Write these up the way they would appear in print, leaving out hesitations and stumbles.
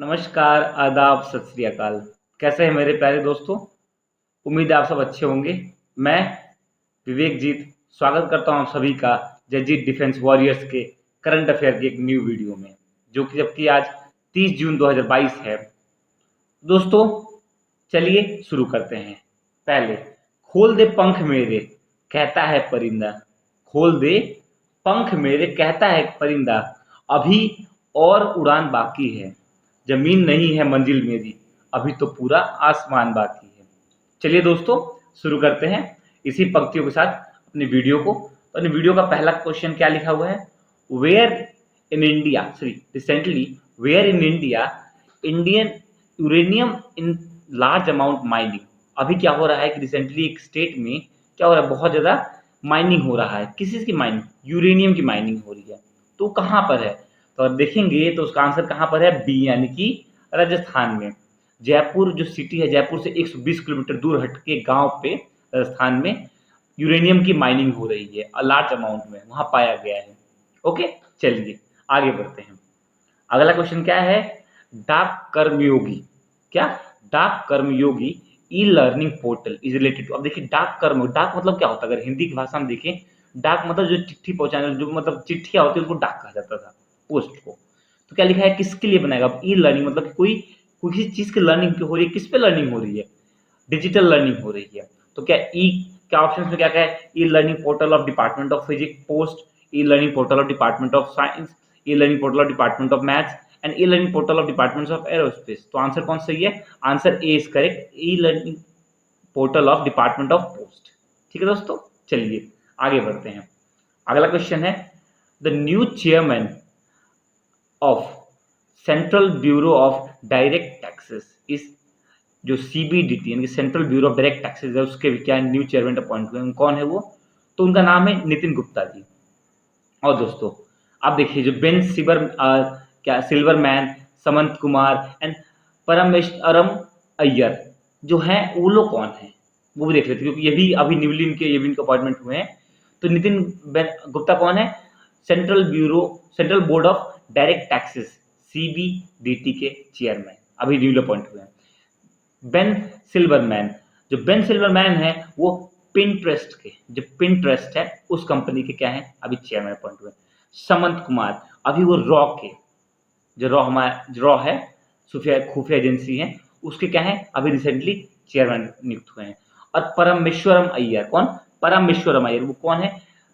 नमस्कार, आदाब, सत श्री अकाल। कैसे हैं मेरे प्यारे दोस्तों? उम्मीद है आप सब अच्छे होंगे। मैं विवेकजीत स्वागत करता हूं आप सभी का जयजीत डिफेंस वॉरियर्स के करंट अफेयर की एक न्यू वीडियो में, जो कि जबकि आज 30 जून 2022 है। दोस्तों, चलिए शुरू करते हैं। पहले, खोल दे पंख मेरे, कहता है परिंदा। खोल दे पंख मेरे, कहता है परिंदा। अभी और उड़ान बाकी है, जमीन नहीं है मंजिल मेरी, अभी तो पूरा आसमान बाकी है। चलिए दोस्तों, शुरू करते हैं इसी पंक्तियों के साथ अपनी वीडियो को। तो अपनी वीडियो का पहला क्वेश्चन क्या लिखा हुआ है? Where in India, recently where in India Indian uranium in large amount mining. अभी क्या हो रहा है कि रिसेंटली एक स्टेट में क्या हो रहा है, बहुत ज़्यादा माइनिंग हो रहा है। किस चीज़ की माइनिंग? यूरेनियम की माइनिंग हो रही है। तो कहाँ पर है? तो देखेंगे तो उसका आंसर कहाँ पर है? बी, यानी कि राजस्थान में। जयपुर जो सिटी है, जयपुर से 120 किलोमीटर दूर हट के गाँव पे राजस्थान में यूरेनियम की माइनिंग हो रही है, लार्ज अमाउंट में वहाँ पाया गया है। ओके, चलिए आगे बढ़ते हैं। अगला क्वेश्चन क्या है? डाक कर्मयोगी। क्या? Dak Karmayogi e learning portal is related to. अब देखिए, डाक मतलब क्या होता है? अगर हिंदी की भाषा में देखें, डाक मतलब जो चिट्ठी पहुंचाने, जो मतलब चिट्ठियां होती है उसको डाक कहा जाता था, पोस्ट को। तो क्या लिखा है, किसके लिए बनाएगा? ई लर्निंग मतलब कोई किसी चीज की लर्निंग हो रही है। किस पे लर्निंग हो रही है? डिजिटल लर्निंग हो रही है। तो क्या ई, क्या ऑप्शन में क्या क्या है? ई learning portal of department of physics post, E learning portal of department of science, E learning portal of department of maths and E learning portal of department of aerospace. तो आंसर कौन सही है? Answer A is correct, E learning portal of department of post. ठीक है दोस्तों, चलिए आगे बढ़ते हैं। अगला क्वेश्चन है, the new chairman of central bureau of direct taxes इस, जो सीबीडीटी यानी central bureau of direct taxes है, उसके क्या न्यू चेयरमैन अपॉइंट हुए। कौन है वो? तो उनका नाम है नितिन गुप्ता जी। और दोस्तों, आप देखिए, जो बेन क्या Silverman, Samant Kumar and Parameswaran Iyer जो हैं, वो लोग कौन हैं वो भी देख लेते हैं, क्योंकि ये भी अभी न्यूली ये भी इनके अपॉइंटमेंट हुए हैं। तो नितिन गुप्ता कौन है? Central board of direct taxes CBDT के चेयरमैन अभी न्यूली अपॉइंट हुए हैं। बेन सिल्वरमैन है वो पिंटरेस्ट के, जो पिंटरेस्ट है उस कंपनी के क्या है, अभी चेयरमैन अपॉइंट हुए। समंत कुमार अभी वो रॉ के, जो रॉ है खुफिया एजेंसी है, उसके क्या है, अभी रिसेंटली चेयरमैन नियुक्त हुए हैं। और परमेश्वरम अय्यर, कौन? परमेश्वरम अय्यर वो कौन है?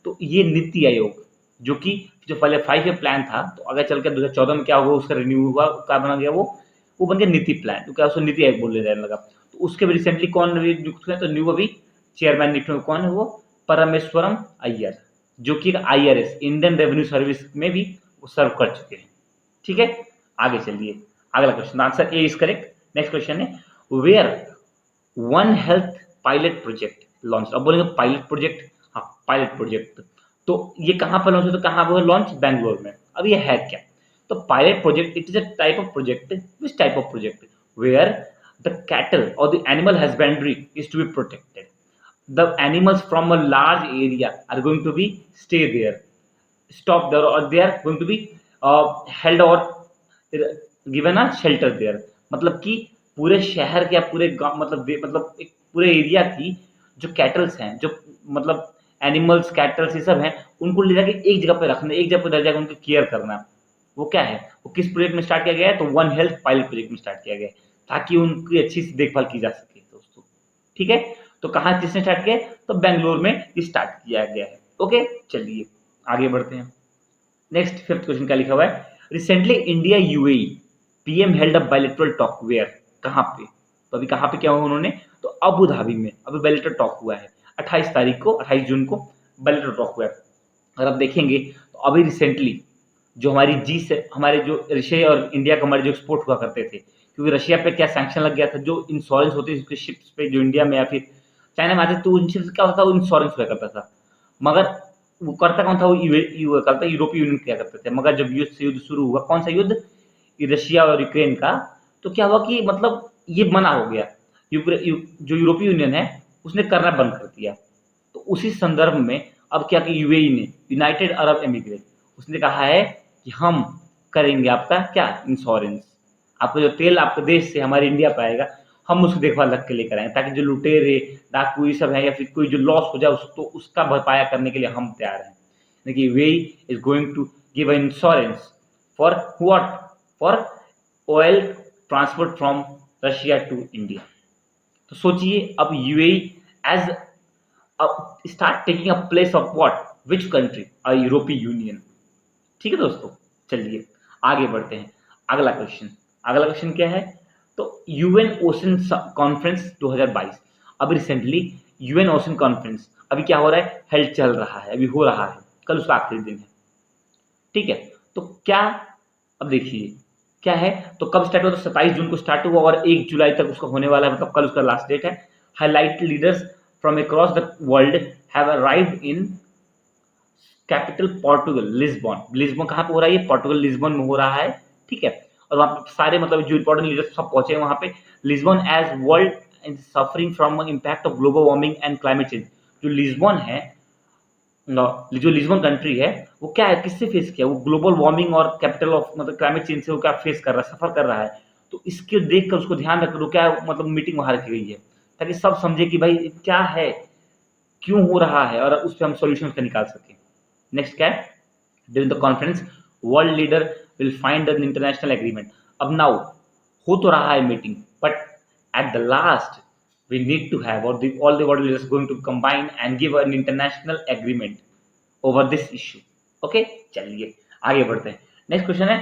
तो ये नीति आयोग, जो कि जो पहले 5 ईयर प्लान था, तो अगर चल के 2014 में क्या हुआ, उसका रिन्यू हुआ, क्या बना गया वो बन गया नीति प्लान। तो क्या उसको नीति आयोग बोलने जाने लगा। तो उसके भी रिसेंटली कौन नियुक्त हुए? तो न्यू अभी चेयरमैन नियुक्त हुए। कौन है वो? परमेश्वरम अय्यर, जो कि IRS इंडियन रेवेन्यू सर्विस में भी वो सर्व कर चुके हैं। ठीक है, आगे चलिए। अगला question, answer A is correct. Next question है, where one health pilot project launch. अब बोलेंगे पायलट प्रोजेक्ट, हाँ पायलट प्रोजेक्ट, तो ये कहाँ पर लॉन्च हो? तो कहाँ पर लॉन्च? बैंगलोर में। अब ये है क्या? तो pilot project, it is a type of project, which type of project, where the cattle और the animal husbandry is to be protected, the animals from a large area are going to be stay there, stop there, or they are going to be held or given a shelter there। मतलब कि पूरे शहर के या पूरे गांव, मतलब एक पूरे एरिया की जो कैटल्स हैं, जो मतलब एनिमल्स कैटल्स ये सब हैं, उनको ले जाके एक जगह पे रखना, एक जगह पे ले जाकर उनकी केयर करना। वो क्या है, वो किस प्रोजेक्ट में स्टार्ट किया गया है? तो वन हेल्थ पायलट प्रोजेक्ट में स्टार्ट किया गया है, ताकि उनकी अच्छी से देखभाल की जा सके दोस्तों। ठीक है, तो कहाँ किसने स्टार्ट किया? तो बेंगलोर में स्टार्ट किया गया है। ओके, चलिए आगे बढ़ते हैं। नेक्स्ट 5th क्वेश्चन क्या लिखा हुआ है? Recently India UAE PM held a bilateral talk where, कहाँ पे? तो अभी कहाँ पे क्या हुआ उन्होंने? तो अबू धाबी में अभी बायलैटरल टॉक हुआ है। 28 तारीख को, 28 जून को बायलैटरल टॉक हुआ है। अगर आप देखेंगे तो अभी रिसेंटली जो हमारी हमारे जो रशिया और इंडिया का हमारे जो एक्सपोर्ट हुआ करते थे, क्योंकि रशिया पे क्या सैंक्शन लग गया था, जो इंश्योरेंस होती थी शिप्स पे जो इंडिया में या फिर चाइना में आते, तो उन शिप्स क्या होता था, वो इंश्योरेंस हुआ करता था। मगर वो करता कौन था? वो करता यूरोपीय यूनियन किया करते थे। मगर जब युद्ध शुरू हुआ, कौन सा युद्ध? रशिया और यूक्रेन का, तो क्या हुआ कि मतलब ये मना हो गया। जो यूरोपीय यूनियन है उसने करना बंद कर दिया। तो उसी संदर्भ में अब क्या कि यूएई ने, यूनाइटेड अरब एमिरेट, उसने कहा है कि हम करेंगे आपका क्या, इंश्योरेंस। आपका जो तेल आपके देश से हमारे इंडिया पे आएगा, हम उसकी देखभाल रख के लेकर आएँ, ताकि जो लुटेरे, डाकू ये सब हैं या फिर कोई जो लॉस हो जाए तो उसका भरपाया करने के लिए हम तैयार हैं। देखिए वे is going to give insurance for what? For oil transport from Russia to India. तो सोचिए अब UAE has start taking a place of what? Which country? A यूरोपीय यूनियन। ठीक है दोस्तों, चलिए आगे बढ़ते हैं। अगला क्वेश्चन क्या है? तो यूएन ओशन कॉन्फ्रेंस 2022, अभी रिसेंटली यूएन ओशन कॉन्फ्रेंस अभी क्या हो रहा है? हेल्ड चल रहा है, अभी हो रहा है, कल उसका आखिरी दिन है। ठीक है, तो क्या, अब देखिए क्या है, तो कब स्टार्ट हुआ? तो 27 जून को स्टार्ट हुआ और 1 जुलाई तक उसका होने वाला है, मतलब कल उसका लास्ट डेट है। Highlight leaders from across the world have arrived in capital Portugal, Lisbon. Lisbon कहाँ पे हो रहा है? ये पोर्टुगल लिस्बन में हो रहा है। ठीक है, और वहाँ पे सारे मतलब जो इंपॉर्टेंट लीडर्स सब पहुंचे हैं वहाँ पे। Lisbon as world is suffering from impact of global warming and climate change. जो लिस्बन है, जो लिस्बन कंट्री है, वो क्या है, किससे फेस किया? वो ग्लोबल वार्मिंग और कैपिटल ऑफ मतलब क्लाइमेट चेंज से वो क्या फेस कर रहा है, सफर कर रहा है। तो इसके देख कर उसको ध्यान रखकर वो क्या मतलब मीटिंग वहां रखी गई है, ताकि सब समझे कि भाई क्या है, क्यों हो रहा है, और उस पर हम सोल्यूशन निकाल सकें। नेक्स्ट क्या है? During the conference world leader will find an international agreement. अब नाउ हो तो रहा है meeting, but at the last we need to have, or all the world leaders going to combine and give an international agreement over this issue. Okay, चलिए आगे बढ़ते हैं। Next question है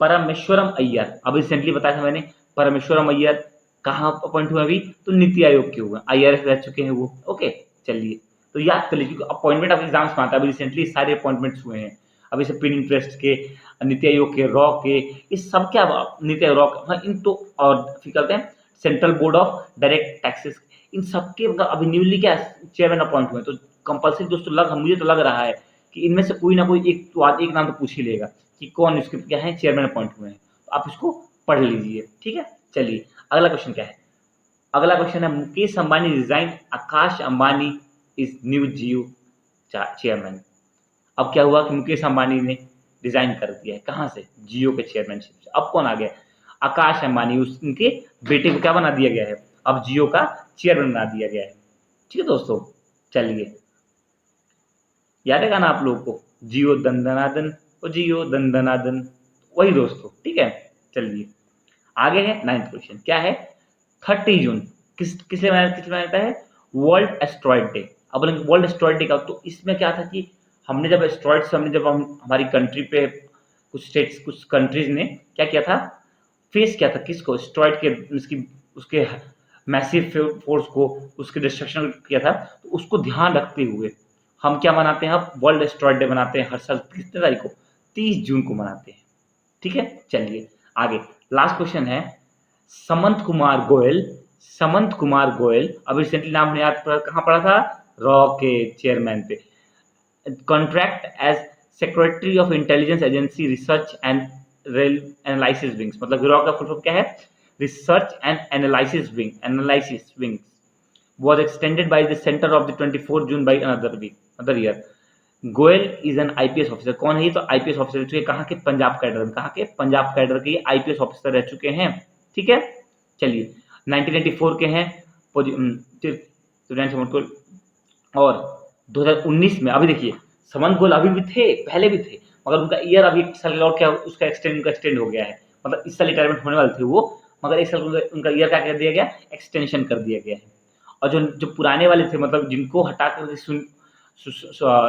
परमेश्वरम अय्यर। अभी रिसेंटली बताया था मैंने, परमेश्वरम अय्यर कहाँ अपॉइंट हुए? अभी तो नीति आयोग के हुए, IRS रह चुके हैं वो। ओके, चलिए तो याद कर लीजिए, अपॉइंटमेंट अब एग्जाम्स में आता है, अभी रिसेंटली सारे अपॉइंटमेंट्स हुए हैं। अभी से पिन ट्रस्ट के, नीति आयोग के, रॉ के, इस सब क्या नीति आयोग, हाँ इन तो, और फिर कहते हैं central board of direct taxes, इन सबके मतलब अभी न्यूली क्या चेयरमैन अपॉइंट हुए। तो कंपल्सरी दोस्तों मुझे तो लग रहा है कि इनमें से कोई ना कोई एक नाम तो पूछ ही लेगा कि कौन इसके क्या है चेयरमैन अपॉइंट हुए हैं। तो आप इसको पढ़ लीजिए। ठीक है, चलिए अगला क्वेश्चन क्या है? अगला क्वेश्चन है Mukesh Ambani resign, Akash Ambani is new Jio chairman. अब क्या हुआ कि मुकेश अंबानी ने रिजाइन कर दिया है, कहाँ से? जियो के चेयरमैनशिप से। अब कौन आ गया? आकाश अंबानी, उनके बेटे को क्या बना दिया गया है? अब जियो का चेयरमैन बना दिया गया है। ठीक है दोस्तों, चलिए याद है गाना आप लोगों को, जियो दंदनादन, ओ जियो दंदनादन, वही दोस्तों। ठीक है, चलिए आगे है 9th क्वेश्चन। क्या है? 30 जून किसने बनाया है? World asteroid day. अब वर्ल्ड एस्ट्रॉइड डे का, तो इसमें क्या था कि हमने जब एस्ट्रॉइड्स, जब हम हमारी कंट्री पे कुछ स्टेट्स, कुछ कंट्रीज ने क्या किया था, फेस किया था किसको? एस्ट्रॉइड के, उसके मैसिव फोर्स को, उसके डिस्ट्रक्शन किया था। तो उसको ध्यान रखते हुए हम क्या मनाते हैं? अब वर्ल्ड एस्ट्रॉइड डे मनाते हैं हर साल कितने तारीख को? 30 जून को मनाते हैं। ठीक है, चलिए आगे लास्ट क्वेश्चन है समंत कुमार गोयल, अभी रिसेंटली नाम ने याद कहाँ पढ़ा था? रॉ के चेयरमैन पे। Contract as secretary of intelligence agency research and analysis wings, मतलब रॉ का फुल फॉर्म क्या है? Research and analysis wings was extended by the center of the 24 June by another year. Goyal is an IPS officer. कौन है ये? तो IPS officer रह चुके, कहाँ के? पंजाब कैडर में। कहाँ के? पंजाब कैडर के IPS ऑफिसर रह चुके हैं। ठीक है, चलिए 1994 के हैं और 2019 में, अभी देखिए समंत गोयल अभी भी थे, पहले भी थे, मगर उनका ईयर अभी एक साल और क्या उसका एक्सटेंड हो गया है, मतलब इस साल रिटायरमेंट होने वाले थे वो, मगर एक साल उनका ईयर क्या कर दिया गया? एक्सटेंशन कर दिया गया है। और जो पुराने वाले थे, मतलब जिनको हटाकर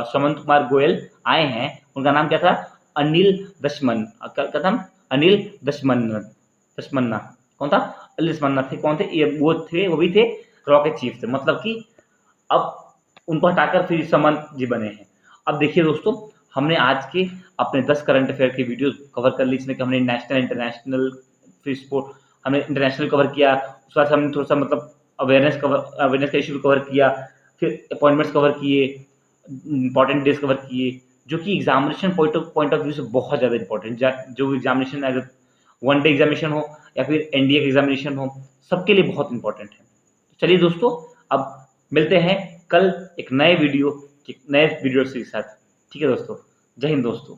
समंत कुमार गोयल आए हैं, उनका नाम क्या था? अनिल दशमन्ना। कौन था? अनिल दशमन्ना थे। कौन थे ये? वो भी थे रॉ के चीफ थे। मतलब कि अब उनको हटाकर फिर समंत जी बने हैं। अब देखिए दोस्तों, हमने आज के अपने 10 करंट अफेयर की वीडियो कवर कर ली, जिसमें कि हमने नेशनल, इंटरनेशनल, फिर स्पोर्ट, हमने इंटरनेशनल कवर किया, उसके बाद हमने थोड़ा सा मतलब अवेयरनेस का इशू कवर किया, फिर अपॉइंटमेंट्स कवर किए, इंपॉर्टेंट डेज कवर किए, जो कि एग्जामिनेशन पॉइंट ऑफ व्यू से बहुत ज़्यादा इंपॉर्टेंट, जो एग्जामिनेशन अगर 1 डे एग्जामिनेशन हो या फिर NDA का एग्जामिनेशन हो, सबके लिए बहुत इंपॉर्टेंट है। चलिए दोस्तों, अब मिलते हैं कल एक नए वीडियो के साथ। ठीक है दोस्तों, जय हिंद दोस्तों।